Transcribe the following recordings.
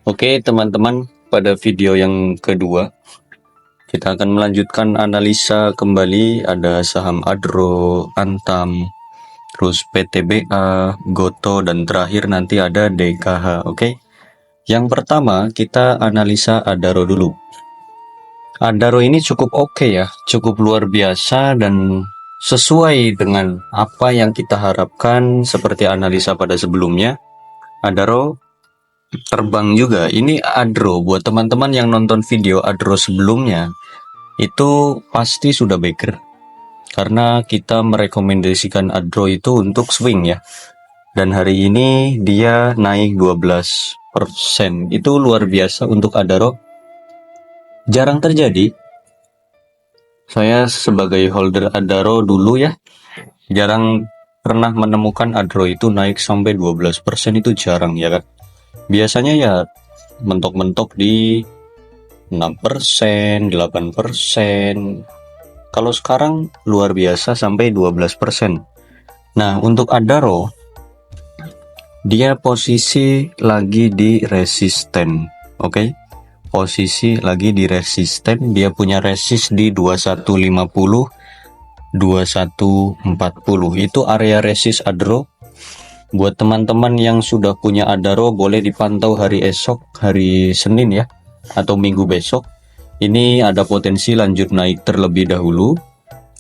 Oke teman-teman, pada video yang kedua kita akan melanjutkan analisa kembali. Ada saham Adro, Antam, terus PTBA, Goto, dan terakhir nanti ada DKH. Oke, yang pertama kita analisa Adaro dulu. Adaro ini cukup oke ya, cukup luar biasa dan sesuai dengan apa yang kita harapkan seperti analisa pada sebelumnya. Adaro terbang juga. Ini Adro, buat teman-teman yang nonton video Adro sebelumnya itu pasti sudah baker, karena kita merekomendasikan Adro itu untuk swing ya. Dan hari ini dia naik 12%. Itu luar biasa untuk Adaro. Jarang terjadi. Saya sebagai holder Adaro dulu ya, jarang pernah menemukan Adro itu naik sampai 12%. Itu jarang ya kan. Biasanya ya mentok-mentok di 6%, 8%. Kalau sekarang luar biasa sampai 12%. Nah, untuk Adaro dia posisi lagi di resisten. Oke. Posisi lagi di resisten, dia punya resist di 2150, 2140. Itu area resist Adaro. Buat teman-teman yang sudah punya Adaro boleh dipantau hari esok, hari Senin ya, atau Minggu besok. Ini ada potensi lanjut naik terlebih dahulu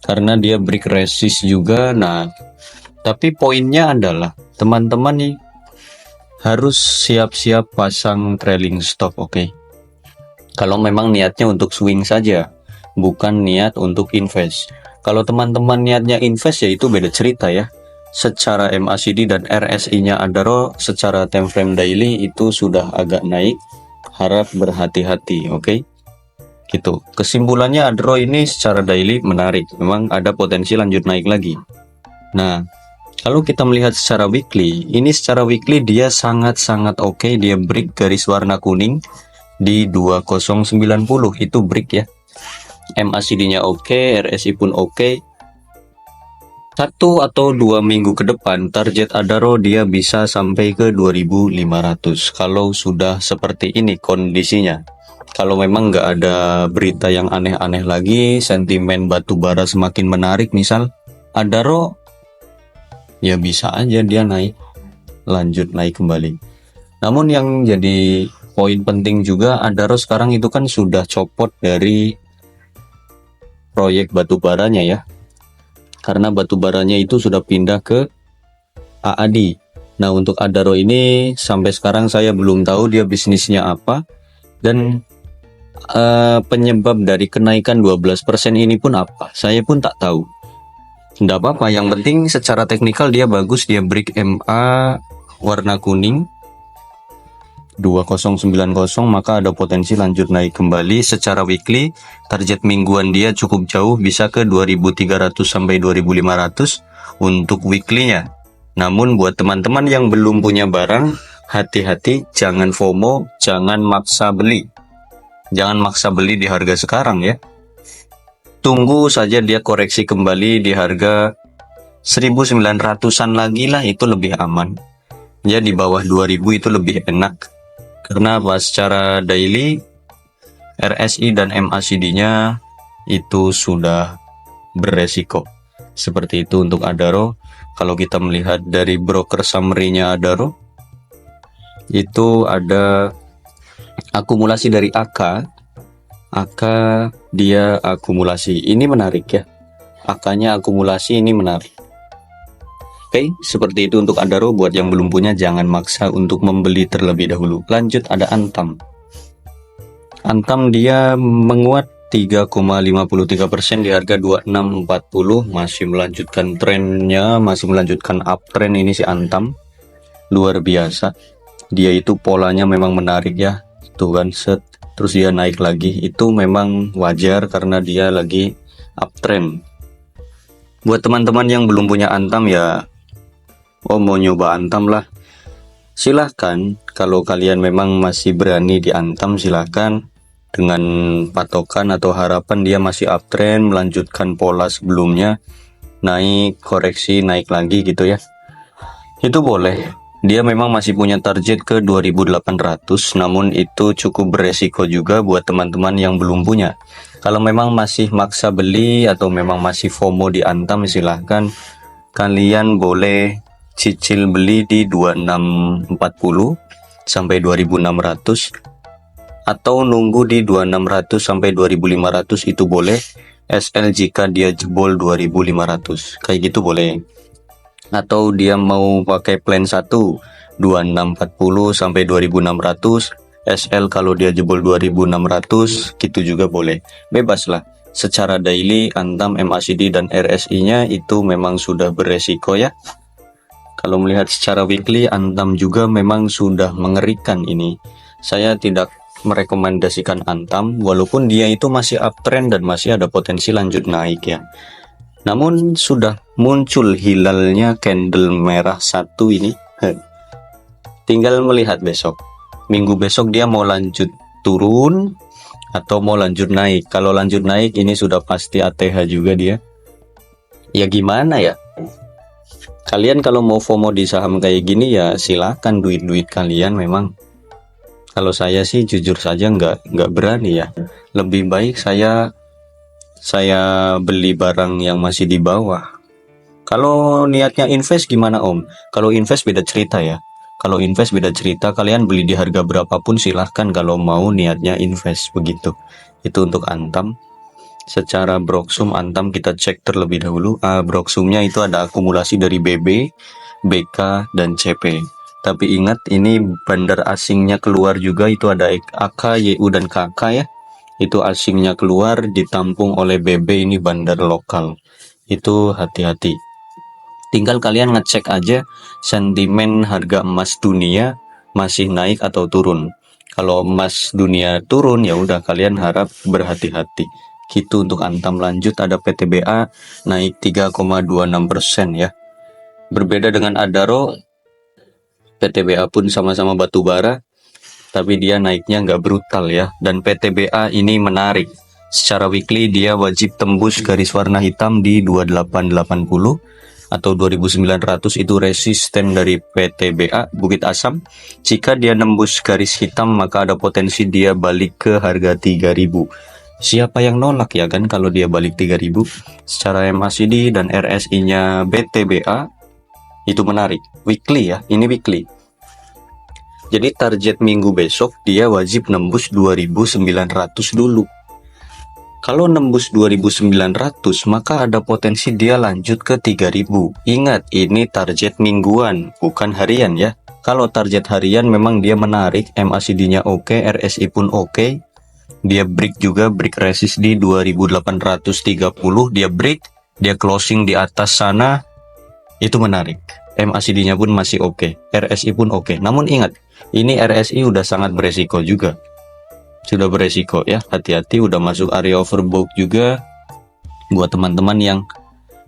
karena dia break resist juga. Nah, tapi poinnya adalah teman-teman nih harus siap-siap pasang trailing stop, oke? Kalau memang niatnya untuk swing saja, bukan niat untuk invest. Kalau teman-teman niatnya invest ya itu beda cerita ya. Secara MACD dan RSI-nya Adaro secara time frame daily itu sudah agak naik, harap berhati-hati, oke? Gitu. Kesimpulannya Adaro ini secara daily menarik, memang ada potensi lanjut naik lagi. Nah, kalau kita melihat secara weekly, ini secara weekly dia sangat-sangat oke, dia break garis warna kuning di 2090, itu break ya. MACD-nya oke, RSI pun oke. 1 atau 2 minggu ke depan target Adaro dia bisa sampai ke 2500 kalau sudah seperti ini kondisinya. Kalau memang nggak ada berita yang aneh-aneh lagi, sentimen batubara semakin menarik misal, Adaro ya bisa aja dia naik, lanjut naik kembali. Namun yang jadi poin penting juga, Adaro sekarang itu kan sudah copot dari proyek batubaranya ya, karena batubaranya itu sudah pindah ke AAD. Nah, untuk Adaro ini sampai sekarang saya belum tahu dia bisnisnya apa, dan penyebab dari kenaikan 12% ini pun apa, saya pun tak tahu. Tidak apa-apa, yang penting secara teknikal dia bagus, dia break MA warna kuning 2090, maka ada potensi lanjut naik kembali. Secara weekly target mingguan dia cukup jauh, bisa ke 2300 sampai 2500 untuk weekly-nya. Namun buat teman-teman yang belum punya barang, hati-hati, jangan FOMO, jangan maksa beli. Jangan maksa beli di harga sekarang ya. Tunggu saja dia koreksi kembali di harga 1900-an lagi lah, itu lebih aman. Ya di bawah 2000 itu lebih enak. Karena secara daily RSI dan MACD-nya itu sudah beresiko. Seperti itu untuk Adaro. Kalau kita melihat dari broker summary-nya Adaro, itu ada akumulasi dari AK dia akumulasi. Ini menarik ya. AK-nya akumulasi, ini menarik. Oke, seperti itu untuk Adaro. Buat yang belum punya jangan maksa untuk membeli terlebih dahulu. Lanjut ada Antam. Antam dia menguat 3,53% di harga 2640, masih melanjutkan trennya, masih melanjutkan uptrend ini si Antam. Luar biasa. Dia itu polanya memang menarik ya. Tuh kan set, terus dia naik lagi. Itu memang wajar karena dia lagi uptrend. Buat teman-teman yang belum punya Antam ya, mau nyoba Antam lah, silahkan. Kalau kalian memang masih berani di Antam, silahkan, dengan patokan atau harapan dia masih uptrend, melanjutkan pola sebelumnya, naik, koreksi, naik lagi gitu ya, itu boleh. Dia memang masih punya target ke 2800, namun itu cukup beresiko juga buat teman-teman yang belum punya. Kalau memang masih maksa beli atau memang masih FOMO di Antam, silahkan kalian boleh cicil beli di 2640 sampai 2600, atau nunggu di 2600 sampai 2500 itu boleh. SL jika dia jebol 2500, kayak gitu boleh. Atau dia mau pakai plan 1 2640 sampai 2600, SL kalau dia jebol 2600, gitu juga boleh. Bebas lah. Secara daily Antam, MACD dan RSI nya itu memang sudah beresiko ya. Kalau melihat secara weekly, Antam juga memang sudah mengerikan ini. Saya tidak merekomendasikan Antam, walaupun dia itu masih uptrend dan masih ada potensi lanjut naik ya. Namun sudah muncul hilalnya candle merah satu ini. Tinggal melihat besok. Minggu besok dia mau lanjut turun atau mau lanjut naik. Kalau lanjut naik ini sudah pasti ATH juga dia. Ya gimana ya? Kalian kalau mau FOMO di saham kayak gini ya silakan, duit-duit kalian memang. Kalau saya sih jujur saja nggak berani ya. Lebih baik saya beli barang yang masih di bawah. Kalau niatnya invest gimana Om? Kalau invest beda cerita ya. Kalau invest beda cerita, kalian beli di harga berapapun silahkan kalau mau niatnya invest begitu. Itu untuk Antam. Secara Broksum Antam kita cek terlebih dahulu. Broksumnya itu ada akumulasi dari BB, BK, dan CP. Tapi ingat ini bandar asingnya keluar juga, itu ada AK, YU, dan KK ya. Itu asingnya keluar ditampung oleh BB, ini bandar lokal. Itu hati-hati. Tinggal kalian ngecek aja sentimen harga emas dunia masih naik atau turun. Kalau emas dunia turun ya udah kalian harap berhati-hati. Gitu untuk Antam. Lanjut ada PTBA naik 3,26% ya. Berbeda dengan Adaro, PTBA pun sama-sama batu bara, tapi dia naiknya nggak brutal ya. Dan PTBA ini menarik. Secara weekly dia wajib tembus garis warna hitam di 2880 atau 2900, itu resisten dari PTBA Bukit Asam. Jika dia nembus garis hitam maka ada potensi dia balik ke harga 3000. Siapa yang nolak ya kan kalau dia balik 3000. Secara MACD dan RSI nya BTBA itu menarik. Weekly ya, ini weekly. Jadi target minggu besok dia wajib nembus 2900 dulu. Kalau nembus 2900 maka ada potensi dia lanjut ke 3000. Ingat ini target mingguan bukan harian ya. Kalau target harian memang dia menarik, MACD nya oke, RSI pun oke. Dia break juga, break resist di 2830, dia break, dia closing di atas sana, itu menarik. MACD nya pun masih oke, RSI pun oke. Namun ingat, ini RSI udah sangat beresiko juga. Sudah beresiko ya, hati-hati, udah masuk area overbought juga. Buat teman-teman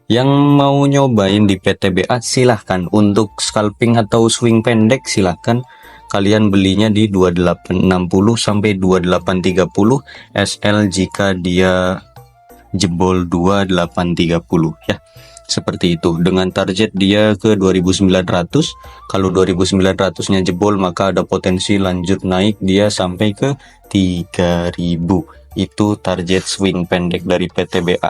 yang mau nyobain di PTBA silahkan. Untuk scalping atau swing pendek silahkan kalian belinya di 2860 sampai 2830 SL jika dia jebol 2830 ya. Seperti itu, dengan target dia ke 2900. Kalau 2900 nya jebol maka ada potensi lanjut naik dia sampai ke 3000. Itu target swing pendek dari PTBA.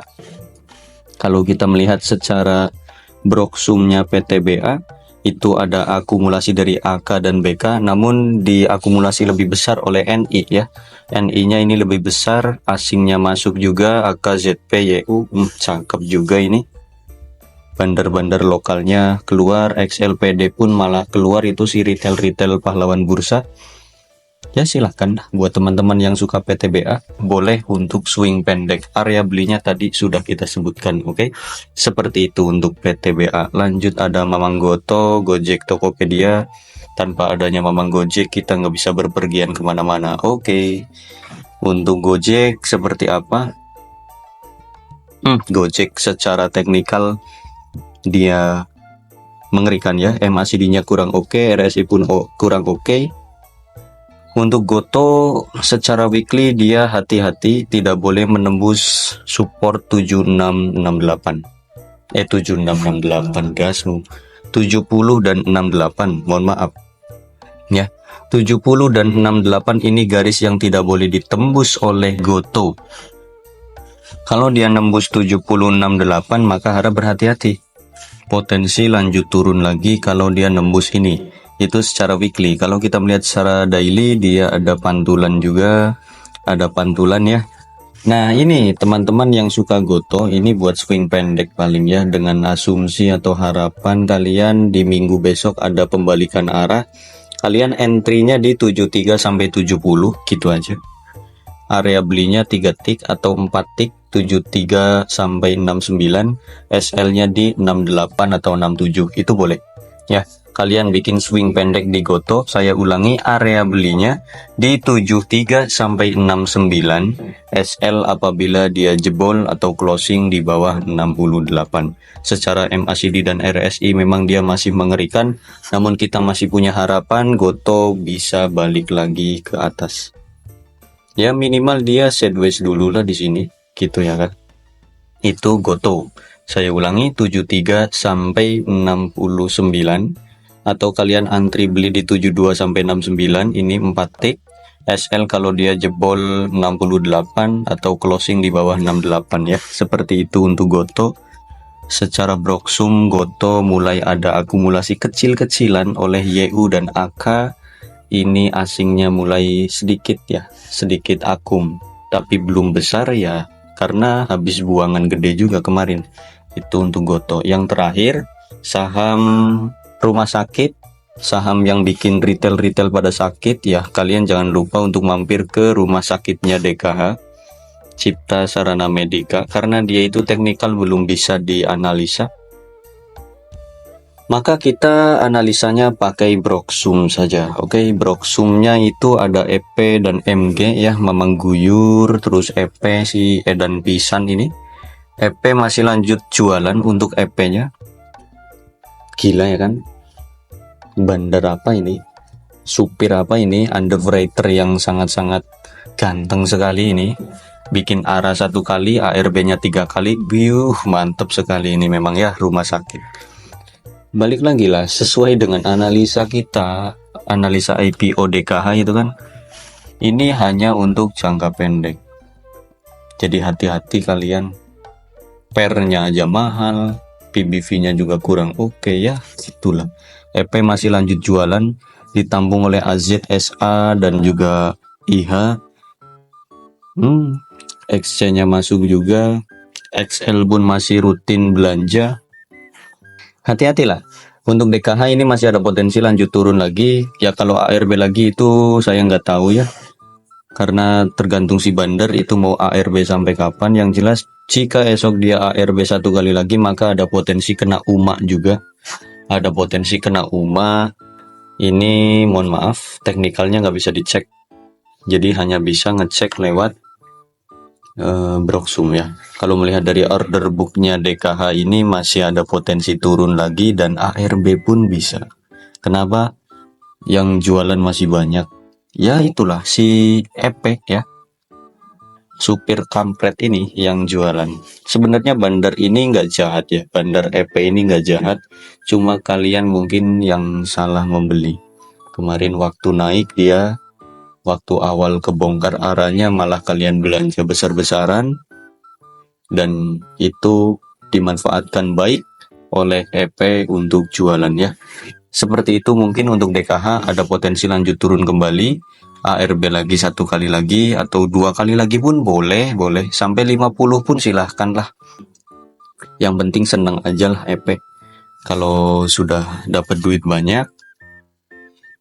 Kalau kita melihat secara Broksumnya PTBA itu ada akumulasi dari AK dan BK, namun diakumulasi lebih besar oleh NI ya. NI nya ini lebih besar, asingnya masuk juga, AK, ZP, YU, cakep juga ini. Bandar-bandar lokalnya keluar, XLPD pun malah keluar, itu si retail pahlawan bursa. Ya silahkan buat teman-teman yang suka PTBA boleh untuk swing pendek. Area belinya tadi sudah kita sebutkan, oke? Seperti itu untuk PTBA. Lanjut ada Mamang Goto, Gojek, Tokopedia. Tanpa adanya Mamang Gojek kita nggak bisa berpergian kemana-mana. Oke. Untuk Gojek seperti apa? Gojek secara teknikal dia mengerikan ya. MACD-nya kurang oke, RSI pun kurang oke. Untuk Goto secara weekly dia hati-hati, tidak boleh menembus support 7668. 7668 gas 70 dan 68, mohon maaf ya. 70 dan 68 ini garis yang tidak boleh ditembus oleh Gotoh. Kalau dia nembus 70 68 maka harap berhati-hati. Potensi lanjut turun lagi kalau dia nembus ini. Itu secara weekly. Kalau kita melihat secara daily dia ada pantulan juga, ada pantulan ya. Nah ini teman-teman yang suka Gotoh, ini buat swing pendek paling ya, dengan asumsi atau harapan kalian di minggu besok ada pembalikan arah. Kalian entry-nya di 73 sampai 70 gitu aja. Area belinya 3 tick atau 4 tick, 73 sampai 69, SL-nya di 68 atau 67, itu boleh. Ya, kalian bikin swing pendek di Gotoh. Saya ulangi, area belinya di 73 sampai 69, SL apabila dia jebol atau closing di bawah 68. Secara MACD dan RSI memang dia masih mengerikan, namun kita masih punya harapan Gotoh bisa balik lagi ke atas. Ya minimal dia sideways dulu lah di sini, gitu ya kan. Itu Gotoh. Saya ulangi, 73 sampai 69, atau kalian antri beli di 72 sampai 69, ini 4 tick. SL kalau dia jebol 68 atau closing di bawah 68 ya. Seperti itu untuk Gotoh. Secara broksum Gotoh mulai ada akumulasi kecil-kecilan oleh YU dan AK. Ini asingnya mulai sedikit ya, sedikit akum, tapi belum besar ya, karena habis buangan gede juga kemarin. Itu untuk Gotoh. Yang terakhir, saham rumah sakit, saham yang bikin retail pada sakit ya, kalian jangan lupa untuk mampir ke rumah sakitnya DKH, Cipta Sarana Medika, karena dia itu teknikal belum bisa dianalisa. Maka kita analisanya pakai broksum saja. Oke, broksumnya itu ada EP dan MG ya, Mamang Guyur, terus EP si Edan Pisan ini. EP masih lanjut jualan untuk EP-nya. Gila ya kan? Bandar apa ini? Supir apa ini? Underwriter yang sangat-sangat ganteng sekali ini. Bikin arah 1 kali, ARB-nya 3 kali. Mantep sekali ini memang ya, rumah sakit. Balik lagi lah, sesuai dengan analisa kita, analisa IPO DKH itu kan, ini hanya untuk jangka pendek. Jadi hati-hati kalian, pernya aja mahal, PBV-nya juga kurang oke ya, itulah. EP masih lanjut jualan, ditampung oleh AZSA dan juga IH. XC-nya masuk juga, XL pun masih rutin belanja. Hati-hatilah. Untuk DKH ini masih ada potensi lanjut turun lagi. Ya kalau ARB lagi itu saya nggak tahu ya. Karena tergantung si bandar itu mau ARB sampai kapan. Yang jelas jika esok dia ARB 1 kali lagi maka ada potensi kena UMA juga. Ada potensi kena UMA. Ini mohon maaf, teknikalnya nggak bisa dicek. Jadi hanya bisa ngecek lewat broksum ya. Kalau melihat dari order booknya DKH ini masih ada potensi turun lagi dan ARB pun bisa. Kenapa? Yang jualan masih banyak. Ya itulah si EP ya, supir kampret ini yang jualan. Sebenarnya bandar ini nggak jahat ya, bandar EP ini nggak jahat. Cuma kalian mungkin yang salah membeli. Kemarin waktu naik dia, waktu awal kebongkar arahnya malah kalian belanja besar-besaran dan itu dimanfaatkan baik oleh EP untuk jualan ya. Seperti itu mungkin untuk DKH ada potensi lanjut turun kembali, ARB lagi 1 kali lagi atau 2 kali lagi pun boleh, sampai 50 pun silahkan lah. Yang penting senang aja lah EP. Kalau sudah dapat duit banyak,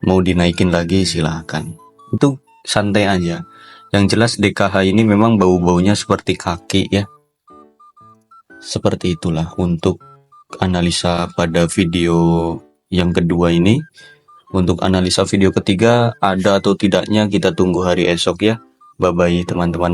mau dinaikin lagi silahkan. Itu santai aja. Yang jelas DKH ini memang bau-baunya seperti kaki ya. Seperti itulah untuk analisa pada video yang kedua ini. Untuk analisa video ketiga ada atau tidaknya kita tunggu hari esok ya. Bye bye teman-teman.